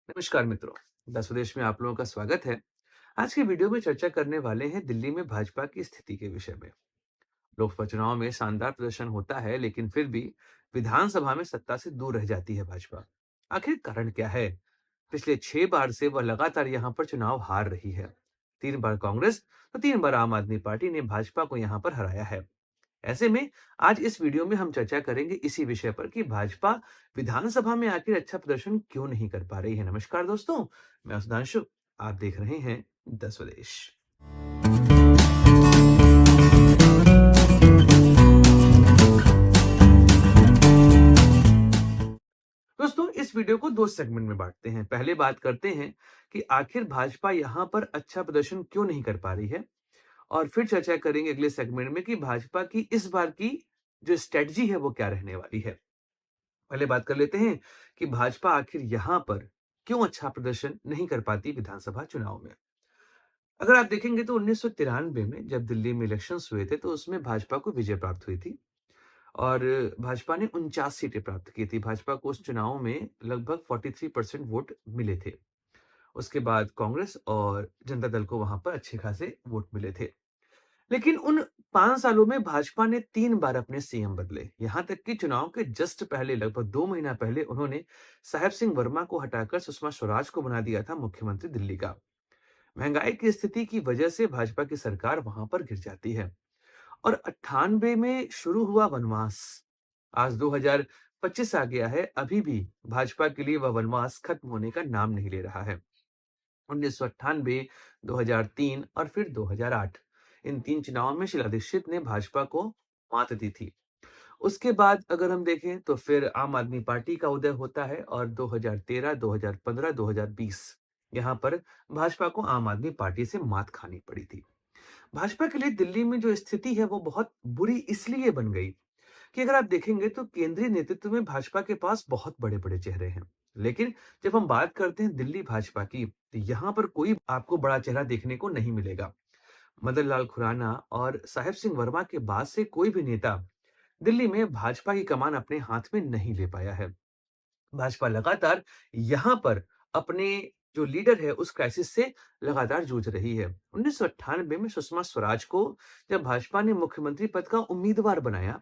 नमस्कार मित्रों, द स्वदेश में आप लोगों का स्वागत है। आज की वीडियो में चर्चा करने वाले हैं दिल्ली में भाजपा की स्थिति के विषय में। लोकसभा चुनाव में शानदार प्रदर्शन होता है, लेकिन फिर भी विधानसभा में सत्ता से दूर रह जाती है भाजपा। आखिर कारण क्या है? पिछले 6 बार से वह लगातार यहाँ पर चुनाव हार रही है। 3 बार कांग्रेस तो 3 बार आम आदमी पार्टी ने भाजपा को यहाँ पर हराया है। ऐसे में आज इस वीडियो में हम चर्चा करेंगे इसी विषय पर कि भाजपा विधानसभा में आखिर अच्छा प्रदर्शन क्यों नहीं कर पा रही है। नमस्कार दोस्तों, मैं सुधांशु। आप देख रहे हैं द स्वदेश। दोस्तों, इस वीडियो को 2 सेगमेंट में बांटते हैं। पहले बात करते हैं कि आखिर भाजपा यहाँ पर अच्छा प्रदर्शन क्यों नहीं कर पा रही है, और फिर चर्चा करेंगे अगले सेगमेंट में कि भाजपा की इस बार की जो स्ट्रेटजी है वो क्या रहने वाली है। पहले बात कर लेते हैं कि भाजपा आखिर यहां पर क्यों अच्छा प्रदर्शन नहीं कर पाती विधानसभा चुनाव में। अगर आप देखेंगे तो 1993 में जब दिल्ली में इलेक्शंस हुए थे तो उसमें भाजपा को विजय प्राप्त हुई थी और भाजपा ने 49 सीटें प्राप्त की थी। भाजपा को उस चुनाव में लगभग 43% वोट मिले थे। उसके बाद कांग्रेस और जनता दल को वहां पर अच्छे खासे वोट मिले थे। लेकिन उन 5 सालों में भाजपा ने 3 बार अपने सीएम बदले। यहां तक कि चुनाव के जस्ट पहले लगभग 2 महीना पहले उन्होंने साहेब सिंह वर्मा को हटाकर सुषमा स्वराज को बना दिया था मुख्यमंत्री दिल्ली का। महंगाई की स्थिति की वजह से भाजपा की सरकार वहां पर गिर जाती है और 98 में शुरू हुआ वनवास आज 2025 आ गया है, अभी भी भाजपा के लिए वह वनवास खत्म होने का नाम नहीं ले रहा है। 1998, 2003 और फिर 2008, इन 3 चुनावों में शीला दीक्षित ने भाजपा को मात दी थी। उसके बाद अगर हम देखें तो फिर आम आदमी पार्टी का उदय होता है और 2013, 2015, 2020 यहाँ पर भाजपा को आम आदमी पार्टी से मात खानी पड़ी थी। भाजपा के लिए दिल्ली में जो स्थिति है वो बहुत बुरी इसलिए बन गई कि अगर आप देखेंगे तो केंद्रीय नेतृत्व में भाजपा के पास बहुत बड़े-बड़े चेहरे हैं। लेकिन जब हम बात करते हैं दिल्ली भाजपा की, तो यहाँ पर कोई आपको बड़ा चेहरा देखने को नहीं मिलेगा। मदन लाल खुराना और साहेब सिंह वर्मा के बाद से कोई भी नेता दिल्ली में भाजपा की कमान अपने हाथ में नहीं ले पाया है। भाजपा लगातार यहाँ पर अपने जो लीडर है उस क्राइसिस से लगातार जूझ रही है। 1998 में सुषमा स्वराज को जब भाजपा ने मुख्यमंत्री पद का उम्मीदवार बनाया,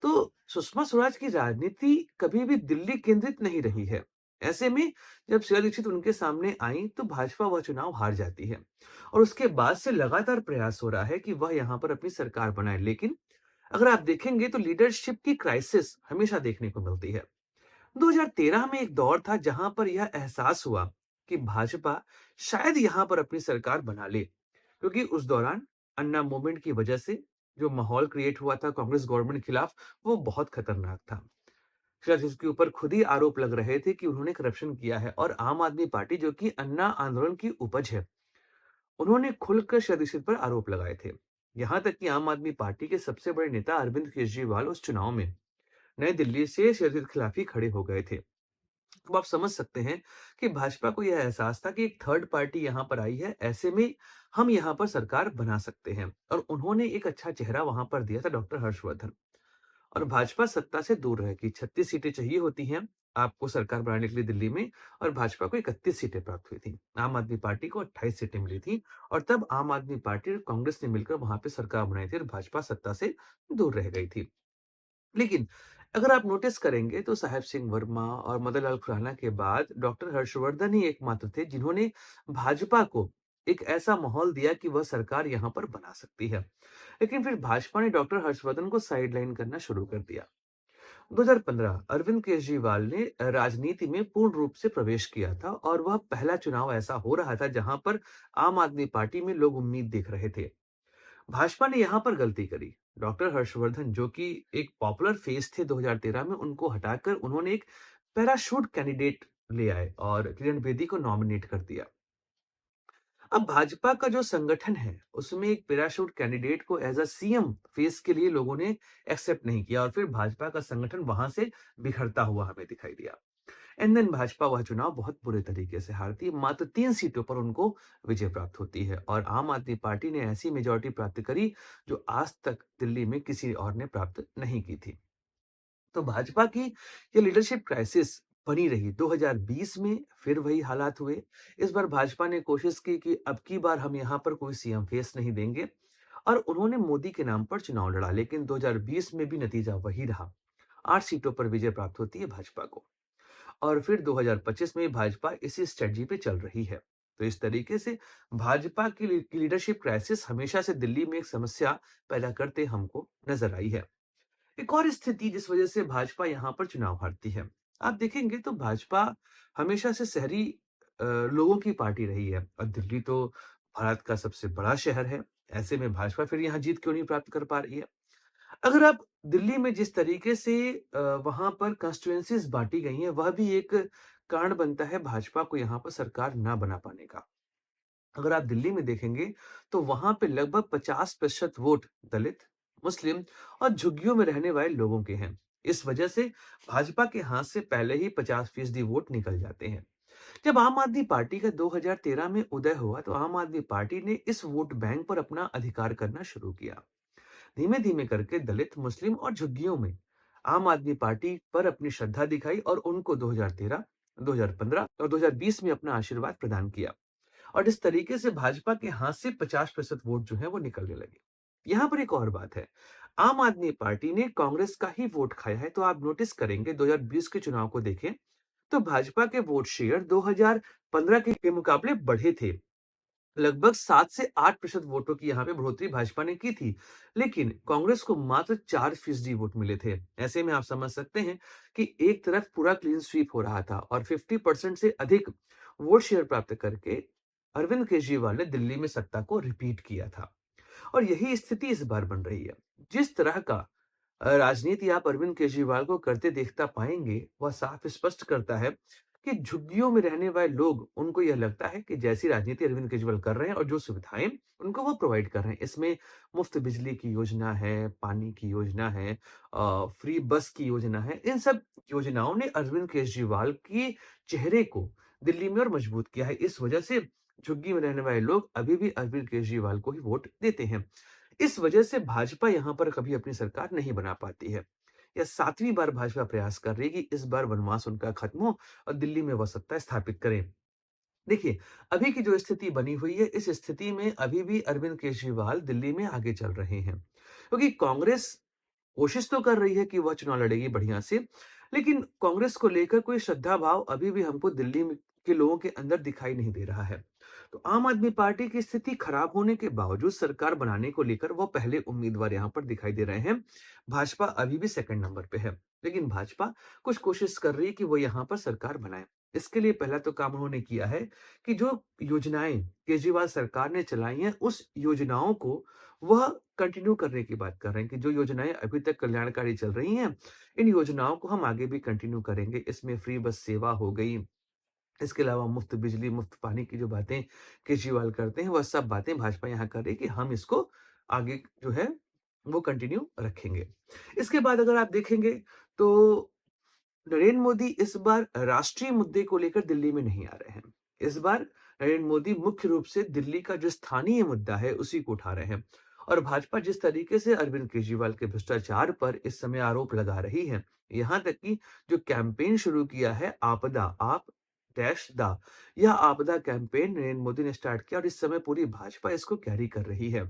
तो सुषमा स्वराज की राजनीति कभी भी दिल्ली केंद्रित नहीं रही है। ऐसे में जब शीला दीक्षित उनके सामने आई तो भाजपा वह चुनाव हार जाती है और उसके बाद से लगातार प्रयास हो रहा है कि वह यहाँ पर अपनी सरकार बनाए। लेकिन अगर आप देखेंगे तो लीडरशिप की क्राइसिस हमेशा देखने को मिलती है। 2013 में एक दौर था जहां पर यह एहसास हुआ कि भाजपा शायद यहां पर अपनी सरकार बना ले, क्योंकि उस दौरान अन्ना मूवमेंट की वजह से जो माहौल क्रिएट हुआ था कांग्रेस गवर्नमेंट के खिलाफ, वो बहुत खतरनाक था। शायद इसके ऊपर खुद ही आरोप लग रहे थे कि उन्होंने करप्शन किया है और आम आदमी पार्टी जो कि अन्ना आंदोलन की उपज है, उन्होंने खुलकर शायद इस पर आरोप लगाए थे। यहां तक कि आम आदमी पार्टी के सबसे बड़े नेता अरविंद केजरीवाल उस चुनाव में नई दिल्ली से शायद के खिलाफ ही खड़े हो गए थे। तो आप समझ सकते हैं कि भाजपा को यह एहसास था कि एक थर्ड पार्टी यहाँ पर आई है, ऐसे में हम यहाँ पर सरकार बना सकते हैं और उन्होंने एक अच्छा चेहरा वहां पर दिया था, डॉक्टर हर्षवर्धन। और भाजपा सत्ता से दूर रहेगी। 36 सीटें चाहिए होती हैं आपको सरकार बनाने के लिए दिल्ली में, और भाजपा को 31 सीटें प्राप्त हुई थी। आम आदमी पार्टी को 28 सीटें मिली थी और तब आम आदमी पार्टी और कांग्रेस ने मिलकर वहां पे सरकार बनाई थी और भाजपा सत्ता से दूर रह गई थी। लेकिन अगर आप नोटिस करेंगे तो साहेब सिंह वर्मा और मदन लाल खुराना के बाद डॉक्टर हर्षवर्धन ही एकमात्र थे जिन्होंने भाजपा को एक ऐसा माहौल दिया कि वह सरकार यहाँ पर बना सकती है। लेकिन फिर भाजपा ने डॉक्टर हर्षवर्धन को साइडलाइन करना शुरू कर दिया। 2015 अरविंद केजरीवाल ने राजनीति में पूर्ण रूप से प्रवेश किया था और वह पहला चुनाव ऐसा हो रहा था जहां पर आम आदमी पार्टी में लोग उम्मीद देख रहे थे। भाजपा ने यहाँ पर गलती करी। डॉक्टर हर्षवर्धन जो कि एक पॉपुलर फेस थे 2013 में, उनको हटाकर उन्होंने एक पैराशूट कैंडिडेट ले आए और किरण बेदी को नॉमिनेट कर दिया। अब भाजपा का जो संगठन है उसमें एक पैराशूट कैंडिडेट को एज अ सीएम फेस के लिए लोगों ने एक्सेप्ट नहीं किया और फिर भाजपा का संगठन वहां से बिखरता हुआ हमें दिखाई दिया। एंड देन भाजपा वह चुनाव बहुत बुरे तरीके से हारती है। मात्र 3 सीटों पर उनको विजय प्राप्त होती है और आम आदमी पार्टी ने ऐसी मेजोरिटी प्राप्त करी जो आज तक दिल्ली में किसी और ने प्राप्त नहीं की थी। तो भाजपा की ये लीडरशिप क्राइसिस बनी रही। 2020 में फिर वही हालात हुए। इस बार भाजपा ने कोशिश की कि अब की बार हम यहाँ पर कोई सीएम फेस नहीं देंगे और उन्होंने मोदी के नाम पर चुनाव लड़ा, लेकिन 2020 में भी नतीजा वही रहा। 8 सीटों पर विजय प्राप्त होती है भाजपा को और फिर 2025 में भाजपा इसी स्ट्रेटजी पे चल रही है। तो इस तरीके से भाजपा की लीडरशिप क्राइसिस हमेशा से दिल्ली में एक समस्या पैदा करते हमको नजर आई है। एक और स्थिति जिस वजह से भाजपा यहाँ पर चुनाव हारती है, आप देखेंगे तो भाजपा हमेशा से शहरी लोगों की पार्टी रही है और दिल्ली तो भारत का सबसे बड़ा शहर है। ऐसे में भाजपा फिर यहाँ जीत क्यों नहीं प्राप्त कर पा रही है? अगर आप दिल्ली में जिस तरीके से वहाँ पर कॉन्स्टिट्यूएंसीज बाँटी गई हैं, वह भी एक कारण बनता है भाजपा को यहाँ पर सरकार ना बना पाने का। अगर आप दिल्ली में देखेंगे, तो वहाँ पे लगभग 50% वोट दलित, मुस्लिम और झुग्गियों में रहने वाले लोगों के हैं। इस वजह से भाजपा के हाथ से पहले ही 50% वोट निकल जाते हैं। जब आम आदमी पार्टी का 2013 में उदय हुआ, तो आम आदमी पार्टी ने इस वोट बैंक पर अपना अधिकार करना शुरू किया। धीमे-धीमे करके दलित, मुस्लिम और झुग्गियों में आम आदमी पार्टी पर अपनी श्रद्धा दिखाई और उनको 2013, 2015 और 2020 में अपना आशीर्वाद प्रदान किया। और इस तरीके से भाजपा के हाथ से 50% वोट जो है वो निकलने लगे। यहाँ पर एक और बात है, आम आदमी पार्टी ने कांग्रेस का ही वोट खाया है, तो आप नोटिस करेंगे 2020 के चुनाव को देखें, तो भाजपा के वोट शेयर 2015 के मुकाबले बढ़े थे। लगभग 7 से 8% वोटों की यहाँ पे बढ़ोतरी भाजपा ने की थी, लेकिन कांग्रेस को मात्र 4% वोट मिले थे। ऐसे में आप समझ सकते हैं कि एक तरफ पूरा क्लीन स्वीप हो रहा था और 50% से अधिक वोट शेयर प्राप्त करके अरविंद केजरीवाल ने दिल्ली में सत्ता को रिपीट किया था और यही स्थिति इस बार बन रही है। जिस तरह का राजनीति आप अरविंद केजरीवाल को करते देखता पाएंगे, वह साफ स्पष्ट करता है कि झुग्गियों में रहने वाले लोग, उनको यह लगता है कि जैसी राजनीति अरविंद केजरीवाल कर रहे हैं और जो सुविधाएं उनको वो प्रोवाइड कर रहे हैं, इसमें मुफ्त बिजली की योजना है, पानी की योजना है, फ्री बस की योजना है, इन सब योजनाओं ने अरविंद केजरीवाल के चेहरे को दिल्ली में और मजबूत किया है। इस वजह से झुग्गी में रहने वाले लोग अभी भी अरविंद केजरीवाल को ही वोट देते हैं। इस वजह से भाजपा यहाँ पर कभी अपनी सरकार नहीं बना पाती है। यह 7वीं बार भाजपा प्रयास कर रही है कि इस बार वनवास उनका खत्म हो और दिल्ली में वह सत्ता स्थापित करें। देखिए, अभी की जो स्थिति बनी हुई है, इस स्थिति में अभी भी अरविंद केजरीवाल दिल्ली में आगे चल रहे हैं। क्योंकि कांग्रेस कोशिश तो कर रही है कि वह चुनाव लड़ेगी बढ़िया से, लेकिन कांग्रेस को लेकर कोई श्रद्धा भाव अभी भी हमको दिल्ली में के लोगों के अंदर दिखाई नहीं दे रहा है। तो आम आदमी पार्टी की स्थिति खराब होने के बावजूद सरकार बनाने को लेकर वो पहले उम्मीदवार यहाँ पर दिखाई दे रहे हैं। भाजपा अभी भी सेकंड नंबर पे है, लेकिन भाजपा कुछ कोशिश कर रही है कि वो यहाँ पर सरकार बनाए। इसके लिए पहला तो काम उन्होंने किया है कि जो योजनाएं केजरीवाल सरकार ने चलाई हैं, उस योजनाओं को वह कंटिन्यू करने की बात कर रहे हैं कि जो योजनाएं अभी तक कल्याणकारी चल रही हैं, इन योजनाओं को हम आगे भी कंटिन्यू करेंगे। इसमें फ्री बस सेवा हो गई, इसके अलावा मुफ्त बिजली, मुफ्त पानी की जो बातें केजरीवाल करते हैं, वह सब बातें भाजपा यहाँ कर रही है कि हम इसको आगे जो है वो कंटिन्यू रखेंगे। इसके बाद अगर आप देखेंगे तो नरेंद्र मोदी इस बार राष्ट्रीय मुद्दे को लेकर दिल्ली में नहीं आ रहे हैं। इस बार नरेंद्र मोदी मुख्य रूप से दिल्ली का जो स्थानीय मुद्दा है उसी को उठा रहे हैं और भाजपा जिस तरीके से अरविंद केजरीवाल के भ्रष्टाचार पर इस समय आरोप लगा रही है, यहाँ तक कि जो कैंपेन शुरू किया है आपदा, आप डैश दा, यह आपदा कैंपेन नरेंद्र मोदी ने स्टार्ट किया और इस समय पूरी भाजपा इसको कैरी कर रही है।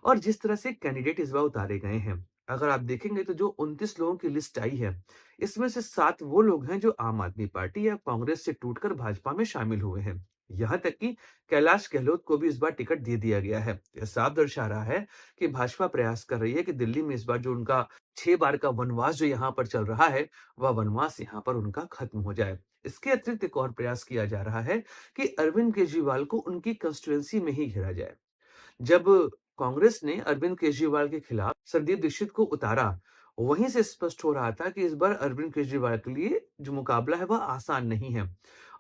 और जिस तरह से कैंडिडेट इस बार उतारे गए हैं, अगर आप देखेंगे तो जो 29 लोगों की लिस्ट आई है, इसमें से 7 वो लोग हैं जो आम आदमी पार्टी या कांग्रेस से टूटकर भाजपा में शामिल हुए हैं। यहाँ तक कि कैलाश गहलोत को भी इस बार टिकट दे दिया गया है। यह साफ दर्शा रहा है कि भाजपा प्रयास कर रही है कि दिल्ली में इस बार जो उनका 6 बार का वनवास जो यहाँ पर चल रहा है, वह वनवास यहाँ पर उनका खत्म हो जाए। इसके अतिरिक्त एक और प्रयास किया जा रहा है कि अरविंद केजरीवाल को उनकी कंस्टिट्यूएंसी में ही घेरा जाए। जब कांग्रेस ने अरविंद केजरीवाल के खिलाफ संदीप दीक्षित को उतारा, वहीं से स्पष्ट हो रहा था कि इस बार अरविंद केजरीवाल के लिए जो मुकाबला है वह आसान नहीं है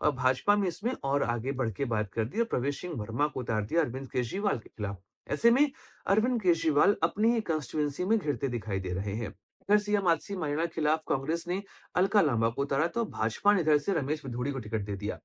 और भाजपा में इसमें और आगे बढ़ के बात कर दी और प्रवेश सिंह वर्मा को उतार दिया अरविंद केजरीवाल के खिलाफ। ऐसे में अरविंद केजरीवाल अपनी ही कंस्टिट्यूएंसी में घिरते दिखाई दे रहे हैं। इधर सीएम मायावती के खिलाफ कांग्रेस ने अलका लांबा को उतारा तो भाजपा ने इधर से रमेश बिधूड़ी को टिकट दे दिया।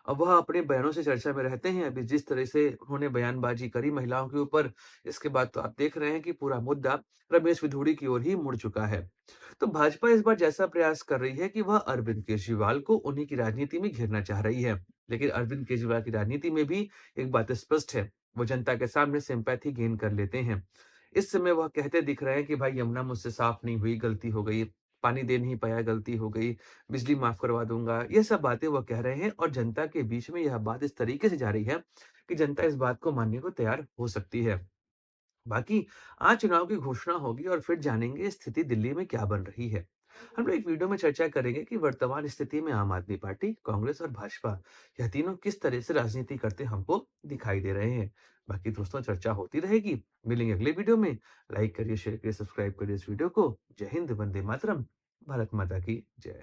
अब वह अपने बयानों से चर्चा में रहते हैं। अभी जिस तरह से उन्होंने बयानबाजी करी महिलाओं के ऊपर, इसके बाद तो आप देख रहे हैं कि पूरा मुद्दा रमेश विधुड़ी की ओर ही मुड़ चुका है। तो भाजपा इस बार जैसा प्रयास कर रही है कि वह अरविंद केजरीवाल को उन्हीं की राजनीति में घेरना चाह रही है। लेकिन अरविंद केजरीवाल की राजनीति में भी एक बात स्पष्ट है, वो जनता के सामने सिंपैथी गेन कर लेते हैं। इस समय वह कहते दिख रहे हैं कि भाई यमुना मुझसे साफ नहीं हुई, गलती हो गई, पानी दे नहीं पाया, गलती हो गई, बिजली माफ करवा दूँगा। ये सब बातें वह कह रहे हैं और जनता के बीच में यह बात इस तरीके से जा रही है कि जनता इस बात को मानने को तैयार हो सकती है। बाकी आज चुनाव की घोषणा होगी और फिर जानेंगे स्थिति दिल्ली में क्या बन रही है। हम लोग एक वीडियो में चर्चा करेंगे कि वर्तमान स्थिति में आम आदमी पार्टी, कांग्रेस और भाजपा यह तीनों किस तरह से राजनीति करते हमको दिखाई दे रहे हैं। बाकी दोस्तों चर्चा होती रहेगी। मिलेंगे अगले वीडियो में। लाइक करिए, शेयर करिए, सब्सक्राइब करिए इस वीडियो को। जय हिंद, वंदे मातरम, भारत माता की जय।